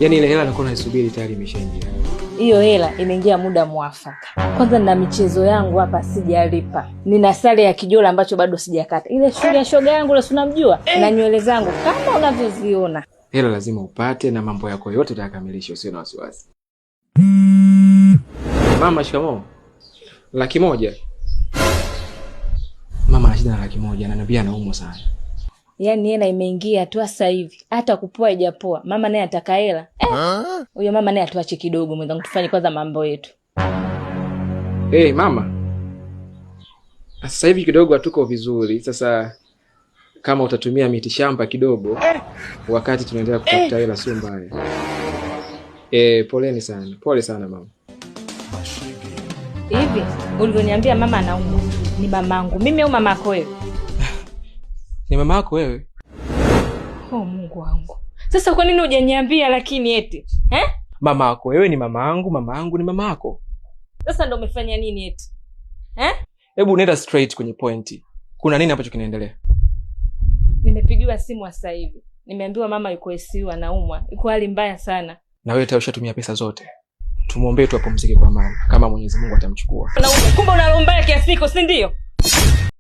Yaani ile hela nilikuwa naisubiri tayari imeshaingia. Hiyo hela imeingia muda mwafaka. Kwanza nina michezo yangu hapa sijalipa. Nina sare ya kijola ambacho bado sijakata. Ile shule ya shoga yangu ile unamjua na nywele zangu kama unavyoziona. Hela lazima upate na mambo yako yote utakamilisha, usio na wasiwasi. Mama, shikamoo. 100,000. Mama anashida na 100,000, ananiambia anaumwa sana. Yaani hela imeingia tu sasa hivi. Hata kupoa haijapoa. Mama naye ataka hela. Huyo mama naye atuache kidogo mwenzangu tufanye kwanza mambo yetu. Mama. Sasa hivi kidogo hatuko vizuri. Sasa kama utatumia miti shamba kidogo wakati tunaendelea kutafuta hela sio mbaya. Poleni sana. Pole sana mama. Hivi ulivyoniambia mama anaumwa ni mamangu mimi au mamako wewe? Ni mamako wewe. Oh Mungu wangu. Sasa kwa nini hujaniambia lakini eti? Mamako wewe ni mamangu ni mamako. Sasa ndo umefanya nini eti? Hebu nenda straight kwenye pointi. Kuna nini ambacho kinaendelea? Nimepigiwa simu sasa hivi. Nimeambiwa mama yuko ICU anaumwa. Yuko hali mbaya sana. Na wewe tayari ushatumia pesa zote. Tumuombe tu apumzike kwa amani kama Mwenyezi Mungu atamchukua. Kumbe unalombaya kiasi hiko, si ndio?